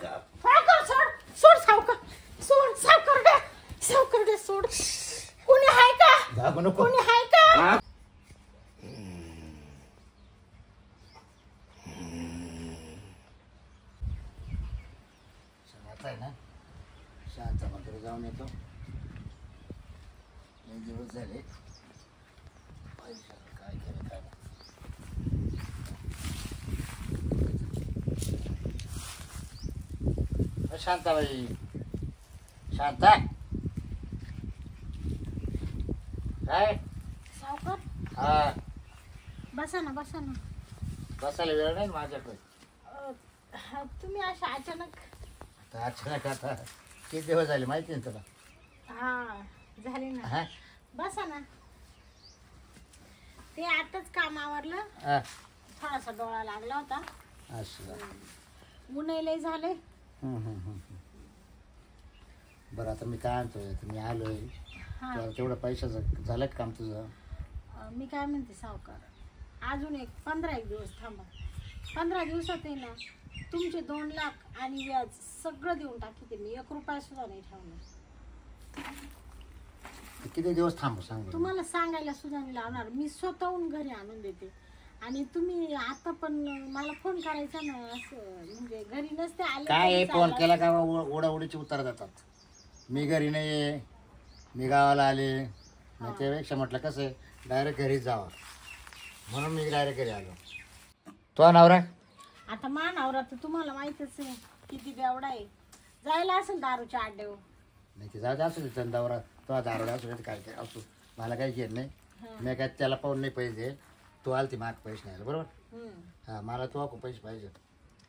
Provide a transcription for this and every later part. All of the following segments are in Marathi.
सावकार सोड सोड सावकार सोड सावकार सोड कोणी आहे का कोणी आहे का ना शांत मात्र जाऊन येतो दिवस झाले काय केलं काय शांताबाई शांता काय सावकार हा बसा ना बसायला वेळ नाही माझ्याकडे तुम्ही अशा अचानक अचानक आता किती दिवस झाले माहिती ना तुला हा झाले ना हा बसा ना ते आताच काम आवरलं हा थोडासा डोळा लागला होता असं उन्हाळी झाले बरं आता मी काय आणतोय मी आलोय हा तेवढं पैशाचं झालं का काम तुझं मी काय म्हणते सावकार अजून 15 दिवस थांबा 15 दिवसात आहे ना तुमचे 2 लाख आणि व्याज सगळं देऊन टाकीते मी 1 रुपया सुद्धा नाही ठेवणार किती दिवस थांबू सांग तुम्हाला सांगायला सुद्धा नाही लावणार मी स्वतःहून घरी आणून देते आणि तुम्ही आता पण मला फोन करायचा ना असं म्हणजे घरी नसते आले काय फोन केला का ओढाओढीची उत्तर देतात मी घरी नाही मी गावाला आले मग त्यापेक्षा म्हटलं कसं डायरेक्ट घरीच जावं म्हणून मी डायरेक्ट घरी आलो तो नवरा आता मानावरा तर तुम्हाला माहितच आहे किती बेवडा आहे जायला असेल दारूच्या आड्यावर नाही ते जाऊ दे असू दे चंदावरा तो दारोडा असू दे काय काय असू मला काही घेत नाही मी काय त्याला पाहून नाही पैसे तू आल ती माग पैसे नाही बरोबर हा मला तो पैसे पाहिजे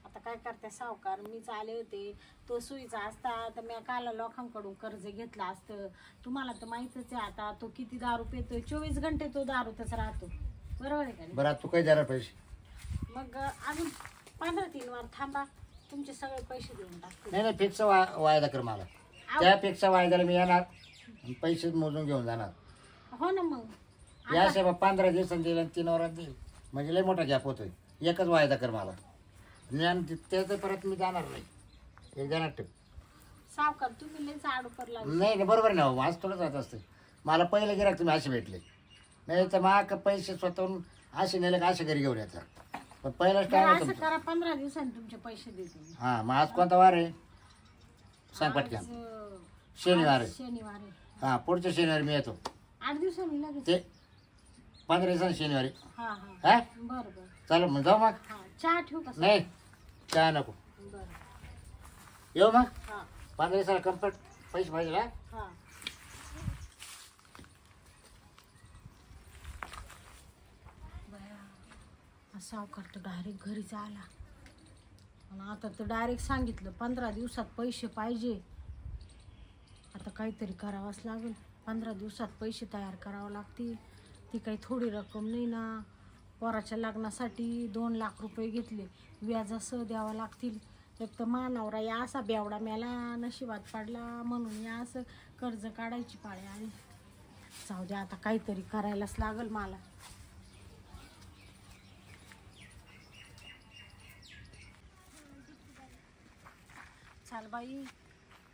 आता काय करते सावकार मीच आले होते तो सुईचा असता तर मी काल लोकांकडून कर्ज घेतलं असतं तुम्हाला तर माहितच आहे आता तो किती दारू पितोय 24 घंटे तो दारूतच राहतो बरोबर आहे का नाही? बरं तू काही देणार पैसे मग अजून 15-3 वार थांबा तुमचे सगळे पैसे देऊन टाकते नाही फिक्स वायदा कर मला त्या फिक्स वायद्याला मी येणार आणि पैसे मोजून घेऊन जाणार हो ना मग या सेवा 15 दिवसांनी देईल आणि 3 वरात देईल म्हणजे लय मोठा गॅप होतोय एकच वायदा कर मला ज्ञान त्याचं परत मी जाणार नाही एक जाणार ठेव सावकार तुम्ही लयच आडूपर लागले नाही नाही बरोबर नाही आज थोडंच राहत असते मला पहिलं गिराक तुम्ही असे भेटले नाही तर मग पैसे स्वतःहून असे नेले का असे घरी घेऊन येतात पण पहिलाच बरं, टाइम असं करा 15 दिवसांनी तुमचे पैसे देते मी. हां मग आज कोणता वार आहे सांग पटकन आज, शनिवार आहे शनिवार आहे हां पुढच्या शनिवारी मी येतो 8 दिवसांनी लगेच ते 15 दिवसांनी शनिवारी हा हा हा बरं बरं चालेल मग जाऊ मग हा चहा ठेवू का नाही चहा नको बरं येऊ मग हा 15 दिवसाला कम्प्लीट पैसे पाहिजे हा हा सावकार तर डायरेक्ट घरीच आला आणि आता तर डायरेक्ट सांगितलं 15 दिवसात पैसे पाहिजे आता काहीतरी करावंच लागेल 15 दिवसात पैसे तयार करावे लागतील ती काही थोडी रक्कम नाही ना पोराच्या लग्नासाठी 2 लाख रुपये घेतले व्याजासह द्यावं लागतील एक तर मानवरा या असा बेवडा मेला नशिबात पडला म्हणून या असं कर्ज काढायची पाळी आली जाऊ दे आता काहीतरी करायलाच लागेल मला चाल बाई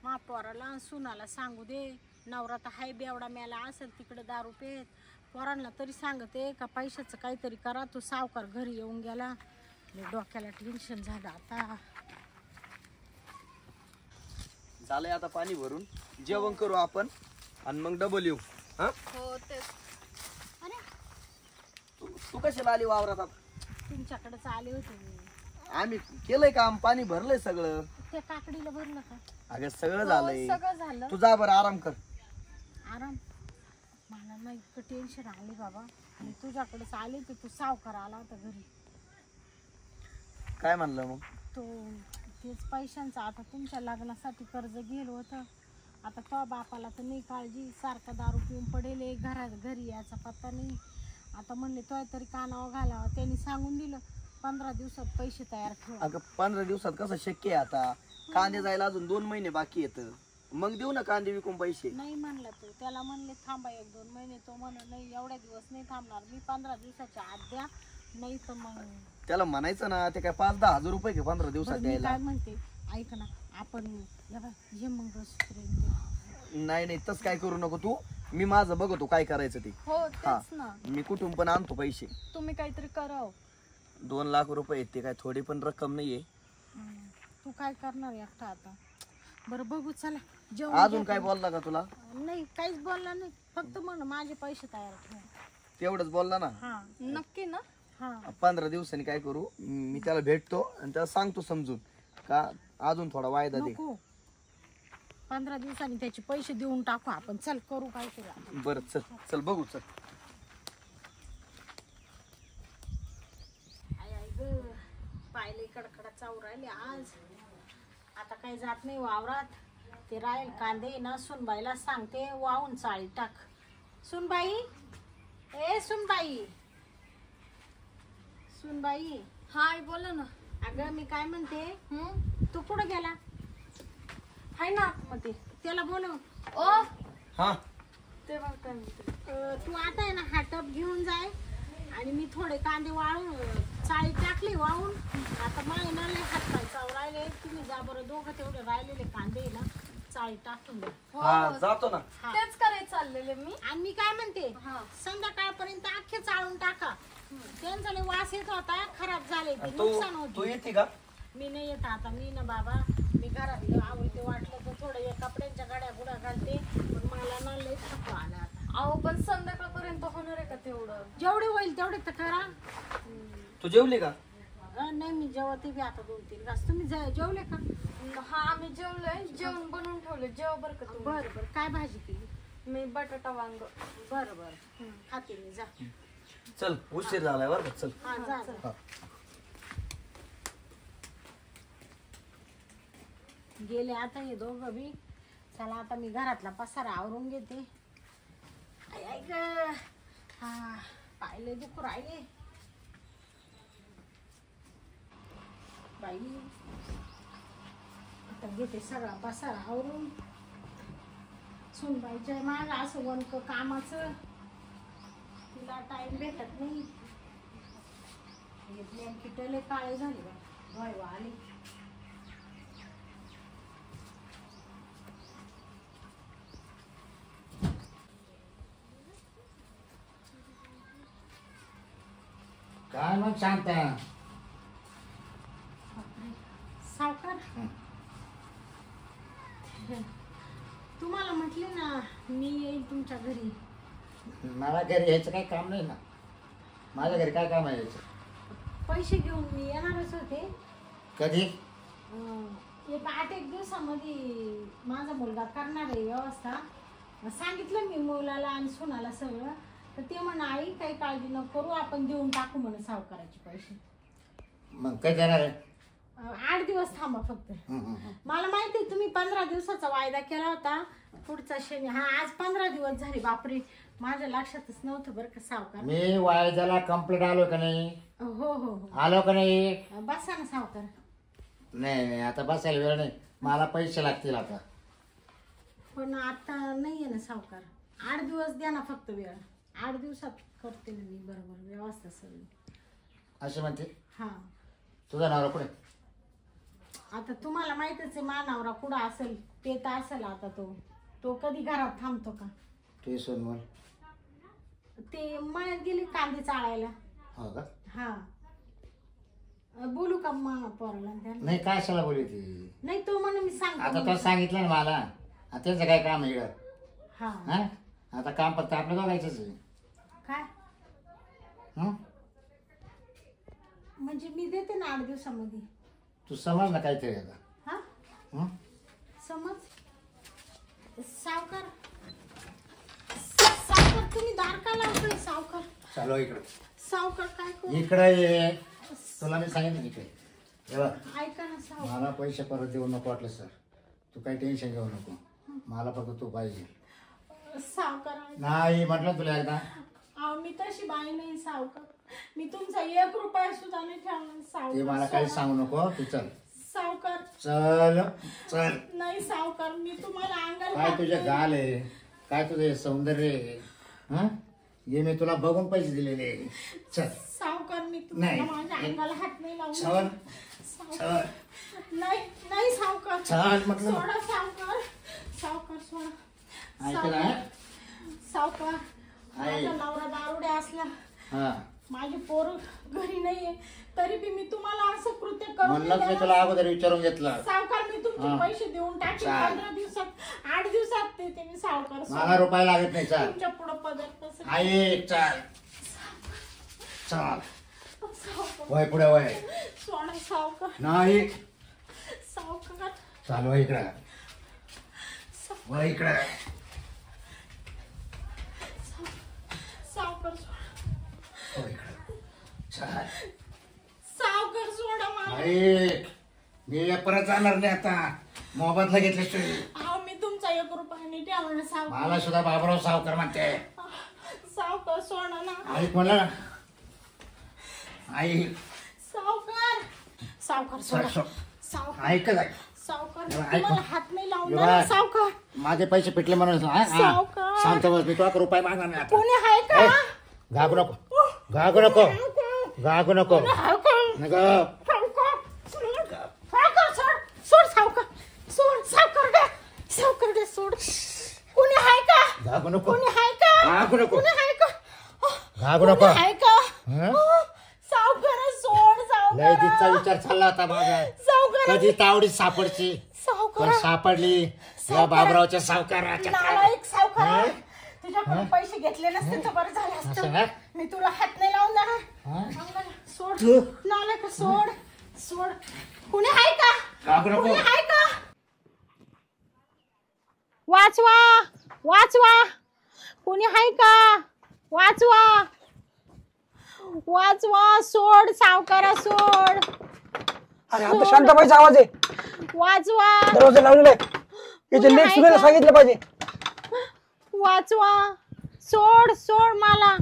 मा पोराला सुनाला सांगू दे नवरा तर हाय बेवडा मेला असेल तिकडे दारू पेत पोरांना तरी सांगते का पैशाचं काहीतरी करा तो सावकार घरी येऊन गेला डोक्याला टेन्शन झालं आता झालंय आता पाणी भरून जेवण करू आपण आणि मग डबल येऊ हा हो तेच अरे तू कशाला आली वावरात आता तुमच्याकडेच आले होते मी आम्ही केलंय काम पाणी भरलंय सगळं त्या काकडीला भरलं का अगं सगळं झालंय सगळं झालं तू जा बरं आराम कर आराम मला ना इतकं टेन्शन आले बाबा आणि तुझ्याकडेच आले तर तू सावकार आला होता घरी काय म्हणलं मग तो तेच पैशांचं आता तुमच्या लग्नासाठी कर्ज गेलं होतं आता तो बापाला तर नाही काळजी सारखा दारू पिऊन पडेल घरी याचा पत्ता नाही आता म्हणले तो तरी कानावर घालावं त्यांनी सांगून दिलं 15 दिवसात पैसे तयार ठेवा अगं 15 दिवसात कसं शक्य आहे आता कांदे जायला अजून 2 महिने बाकी येत मग देऊ ना कांदे विकून पैसे नाही म्हणला तो त्याला म्हणले थांबा 1-2 महिने तो म्हण नाही एवढ्या दिवस नाही थांबणार मी 15 दिवसाच्या आत द्या नाही तर मग त्याला म्हणायचं ना ते काय 5-10 हजार रुपये घे 15 दिवसात मी द्यायला काय म्हणते ऐक ना आपण हे मंगळसूत्र ते. नाही नाही तस काय करू नको तू, मी माझं बघतो काय करायचं ते. हो हा तेच ना, मी कुठून पण आणतो पैसे. तुम्ही काहीतरी कराव. 2 लाख रुपये आहेत ते काय थोडी पण रक्कम नाहीये. तू काय करणार एकटा आता? बरं बघू चला. जेवण अजून घ्या काय तुम्ही. बोलला का तुला? नाही काहीच बोलला नाही, फक्त म्हण माझे पैसे तयार ठेव. तेवढंच बोलला ना. हा नक्की ना? हा 15 दिवसांनी काय करू, मी त्याला भेटतो आणि त्याला सांगतो समजून का अजून थोडा वायदा दे. नको 15 दिवसांनी त्याचे पैसे देऊन टाकू आपण. चल करू काय करू आता. बरं चल चल बघू चल. पाहिले कडकडा चावू राहिले आज. आता काही जात नाही वावरात. ते राहील कांदे ना सुनबाईला सांगते वाहून चाळी टाक. सुनबाई, ए सुनबाई, सुनबाई. हाय बोला ना. अगं मी काय म्हणते, तू कुठं गेला? हाय ना आतमध्ये, त्याला बोलव. ओ हा ते बघ काय म्हणते. तू आता आहे ना हा टप घेऊन जाय आणि मी थोडे कांदे वाळून चाळी टाकली वाहून. आता माय ना लय हात पाय चावू राहिले. तुम्ही जा बरं दोघं तेवढे राहिलेले कांदे ना चाळी टाकून द्या. हा जातो ना. हा. तेच करायचं चाललेले मी. आणि मी काय म्हणते, हा. संध्याकाळपर्यंत अख्खे चाळून टाका. त्यांचा लय वास येत होता, खराब झाले ते, तू नुकसान तू होते. येते का? मी नाही येत आता. मी ना बाबा मी घरात आवडते वाटलं तर थोडं या कपड्यांच्या गाड्या गुड्या घालते. पण मला ना लय थकवा आला आता. अहो पण संध्याकाळपर्यंत होणार आहे का तेवढं? जेवढे होईल तेवढे तर करा. तू जेवली का? नाही मी जेवते बी आता 2-3 घास. तुम्ही जेवले का? हा आम्ही जेवलोय, जेवण बनवून ठेवले. जेव बरं का तुम्ही. बरं बरं. काय भाजी केली? मी बटाटा वांग. बरं बरं खाते मी. जा. चल उशीर झालाय बरं का चल. हा जा जा. हा. गेले आता हे दोघं बी. चला आता मी घरातला पसारा आवरून घेते. आई आई ग. हा पाहिले दुखू राहिले बाई. आता घेते सगळा पसारा आवरून. सुनबाईच्या माग असं वनक कामाचं तिला टाइम भेटत नाही. किटले काळे झाले बा. व्हायवा आले. काय मग शांत? सावकार तुम्हाला म्हटले ना मी येईल तुमच्या घरी. मला घरी यायचं काही काम नाही ना. माझ्या घरी काय काम आहे यायचं? पैसे घेऊन मी येणारच होते. कधी? एक 8-1 दिवसामध्ये माझा मुलगा करणार आहे व्यवस्था. सांगितलं मी मुलाला आणि सुनाला सगळं. तर ते म्हणा आई काही काळजी न करू आपण देऊन टाकू म्हणे सावकाराचे पैसे. मग काय देणार आहे? 8 दिवस थांबा फक्त. मला माहिती आहे तुम्ही 15 दिवसाचा वायदा केला होता पुढचा शनी. हा आज 15 दिवस झाले. बापरे माझ्या लक्षातच नव्हतं बरं का सावकार. मी वायद्याला कंप्लीट आलो का नाही? हो हो हो. आलो का नाही? बसा ना सावकार. नाही नाही आता बसायला वेळ नाही. मला पैसे लागतील आता. पण आता नाही आहे ना सावकार. 8 दिवस द्या ना फक्त वेळ. 8 दिवसात करते मी बरोबर व्यवस्था सगळी. असे म्हणते? हा तुझा नवरा कुठे? आता तुम्हाला माहितच आहे मानावरा कुठं असेल. ते तर असेल आता. तो कधी घरात थांबतो का? तू सोन बोल. ते मळ्यात गेली कांदे चाळायला. हो का? हा बोलू का मग पोराला त्याला? नाही काय शाला बोलली ती? नाही तो म्हणून मी आता सांगतो. तो सांगितलं ना मला. आता त्याचं काय काम आहे इकडं? हा हा आता काम फक्त आपलं दोघायचंच आहे. काय हं? म्हणजे मी देते ना 8 दिवसामध्ये. तू समज ना काहीतरी आता. हा हं? समज. सावकार सावकार तुम्ही दार का लावतोय सावकार? चालू इकडं. सावकार काय करू? इकडे ये. तुला मी सांगितलं इकडे हे बघ. ऐका ना सावकार. मला पैसे परत देऊ नको वाटलं सर. तू काही टेन्शन घेऊ नको. मला फक्त तू पाहिजे. सावकार नाही म्हटलं तुला एकदा. मी तशी बाई नाही सावकार. मी तुमचा 1 रुपया सुद्धा नाही ठेवणार ते मला सावकार. काही सांगू नको. तू चल सावकार चल चल. नाही सावकार मी तुम्हाला अंगाला काय हात तुझे नाही. गाल आहे? काय तुझे सौंदर्य आहे? हं? हे मी तुला बघून पैसे दिलेले. चल सावकार मी तुम्हाला नाही. माझ्या अंगाला हात नाही लावणार. चल नाही नाही सावकार चल म्हटलं ना. सोडा सावकार सावकार सोडा ऐकलं आहे? सावकार आहे. माझा नवरा दारुडे असला हा माझी पोर घरी नाहीये तरी बी मी तुम्हाला असं कृत्य करून म्हणूनच मी दिलं. तुला अगोदर विचारून घेतलं. सावकार मी तुमचे हा. पैसे देऊन टाकेन चाल. 15 दिवसात 8 दिवसात ते मी सावकार मला रुपये लागत नाही. चाल तुमच्या पुढं पदार्थ आई चाल चाल सावकार वय पुढे वय सोडा सावकार नाही सावकार चाल वय इकडे वय इकडे सावकार सोडा वय इकडे चाल सावकार सोडा मला आई मी परत जाणार नाही आता मोबदला घेतल्याशिवाय. अहो मी तुमचा 1 रुपया नाही ठेवणार सावकार मला सुद्धा बाबराव सावकार म्हणते. सावकार सोडा ना आई कोणा आई सावकार सावकार सोडा सोड. सावकार ऐक काय सावकार ऐक. तुम्हाला हात नाही बघा. लावणार सावकार माझे पैसे पिटले म्हणून हा? हा. सावकार. शांत बस मी तुला रुपये मागणार नाही आता. कोणी आहे का घाबरू नको घाबरू नको घाबरू नको आहे का? नको. सावकार सावकार सोड सोड सावकार सोड सावकार दे सोड कोणी आहे का घाबरू नको कोणी आहे का घाबरू नको कोणी आहे का घाबरू नको. कोणी आहे का हं? सावकार सोड लय दिवसा सावकार विचार चालला होता माझा सावकार कधी तावडी सापडची पण सावकार सापडली या सावकार. बाबरावच्या सावकाराच्या नालायक सावकार हं? तुझ्याकडून पैसे घेतले नसते तर बरं झालं असं असतं का? मी तुला हात नाही लावून जाणार हं? अंगाला सोड तू? नालायक सोड सोड कुणी आहे का घाबरू नको. कुणी आहे का वाचवा वाचवा कुणी आहे का वाचवा वाचवा सोड सावकारा सोड अरे आता शांताबाईचा आवाज आहे. वाचवा दरवाजा लावलेला आहे. याचे लेख सुद्धा सांगितलं पाहिजे. वाचवा सोड सोड मला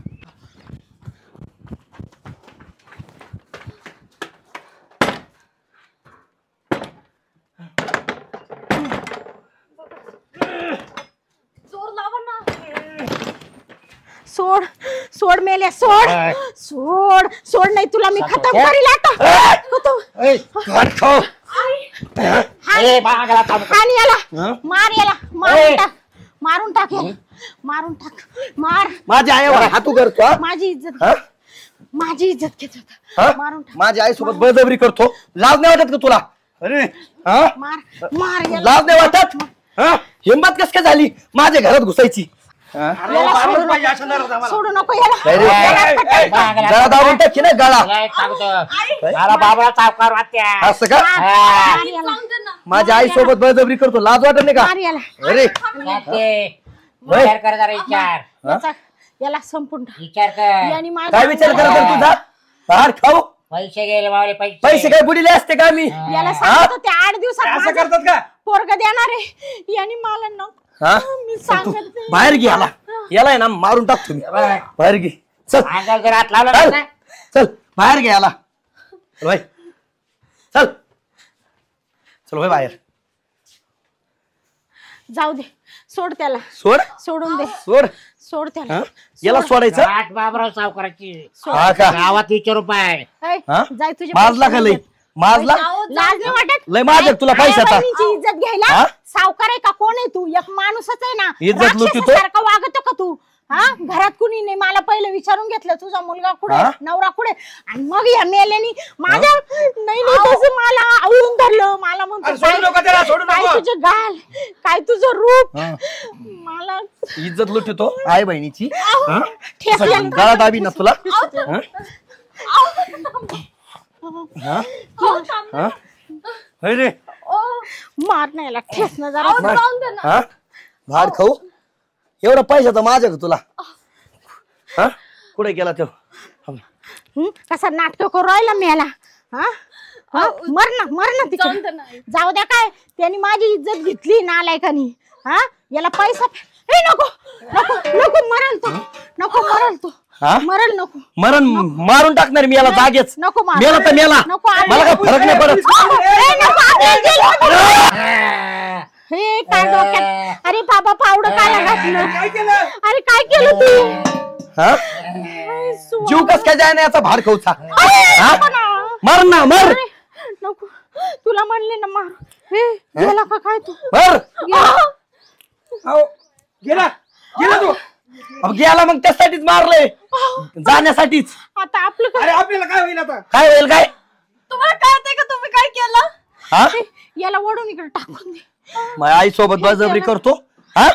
जोर लावा ना. सोड सोड मेले सोड सोड सोड नाही तुला मी खतम करील आता खतम. ए, घाट खाऊ. ए, बागला थांब. हाण याला मार याला मारून टाक मारून टाक याला मारून टाक मार माझी आईवर हातू करतो हा? माझी इज्जत हा? माझी इज्जत घेत हा? होता मारून टाक माझ्या आई सोबत बळजबरी करतो. लाज नाही वाटत का तुला? अरे हा? मार मार याला लाज नाही वाटत हा? हिंमत कस काय झाली माझ्या घरात घुसायची हा? सोडू नको याला काय रे? गळा दाबून टाकी ना गळा लय सांगतो. मला बाबराव सावकार वाटत्या. असं का मार याला जाऊन दे ना. माझ्या आई सोबत बळजबरी करतो. लाज वाटत नाही का? मार याला अरे जाते. विचार कर जरा विचार याला संपून टाक विचार कर. याने माझ्या काय विचार करत तुझा बाहेर खाऊ पैसे गेले मावले पैसे काय बुडीले असते का मी याला सांगतो ते 8 दिवसात असं माझं करतात का पोरग देणार आहे याने मला न हा? मी तू सांगत नाही. बाहेर घे याला याला आहे ना मारून टाक तुम्ही बाहेर घे चल अंगाला जर हात लावला चल ना चल बाहेर घे याला चल भाई चल चल भाई बाहेर जाऊ दे सोड त्याला सोड सोडून दे सोड सोड त्याला हा? याला सोडायचं घाट बाबराव सावकाराची हा का गावात विचारू पाय ऐ, हा? जाय तुझे माजला का लय माजला लाज नाही वाटत लय माझ्या तुला पैसे आता बहिणीची इज्जत घ्यायला हा? सावकार आहे का कोण आहे तू एक माणूसच आहे ना इज्जत लुटतो? राक्षसासारखा वागतो का तू हा घरात कुणी नाही मला पहिलं विचारून घेतलं तुझा मुलगा कुठे हा? नवरा कुठे आणि मग या मेल्यानी माझ्या नाही नाही तसं मला आवळून धरलं मला म्हणतो अरे सोडू नको त्याला, सोडू काय नको. तुझं गाल काय तुझं रूप हा. मला इज्जत लुटतो आई बहिणीची हा? ठेसलं. गळा दाबी ना तुला हा? हा? हा? अरे मार नाही याला ठेसणं जरा जाऊन दे ना. हा भाड खाऊ एवढा पैशाचा माझ्या का तुला हा कुठे गेला तो कसा नाटक करू राहिला मेला हा हा? मर ना जाऊन दे तिकडे ना. जाऊ द्या काय त्यांनी माझी इज्जत घेतली नालायकानी हा याला पैसा ए नको नको नको मरल तो नको मरल तो हा? मरल नको मरण मारून टाकणार मी याला जागेच नको मार मेला तर मेला नको मला काय फरक नाही पडत ए, नको, आपल्याला जेलमध्ये. हे काय डोक्यात अरे बाबा पावडं काय घातलं अरे काय केलं तू हा जीव कस काय जाय याचा भाड खाऊचा हा? मर ना मर नको तुला म्हणले ना मार हे गेला का काय तू बर गेला. अहो, गेला गेला तू अहो, गेला मग त्यासाठीच मारलंय जाण्यासाठीच. आता आपलं काय अरे आपल्याला काय होईल आता काय होईल काय तुम्हाला कळतंय का तुम्ही काय केलं? हा याला ओढून इकडे टाकून दे माझ्या आई सोबत बळजबरी करतो हा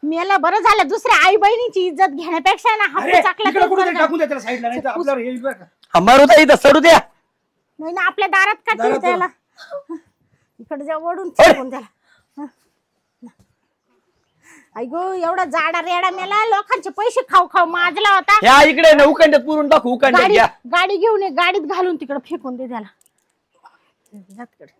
मेला बरं झालं दुसऱ्या आई बहिणीची इज्जत घेण्यापेक्षा ना हात चाकला टाकून द्या त्याला साईडला नाही तर आपल्यावर हे येईल बरं का. मारू द्या इथं सडू द्या. नाही ना आपल्या दारात काढतील दारात त्याला इकडे जा ओढून टाकून त्याला ऐगो एवढा जाडा रेडा मेला लोकांचे पैसे खाऊ खाऊ माजला होता या इकडे ना उखंड्यात पुरून टाकू उखंड्यात गाडी घ्या. गाडी घेऊन ये गाडीत घालून तिकडे फेकून दे त्याला जा तिकडे.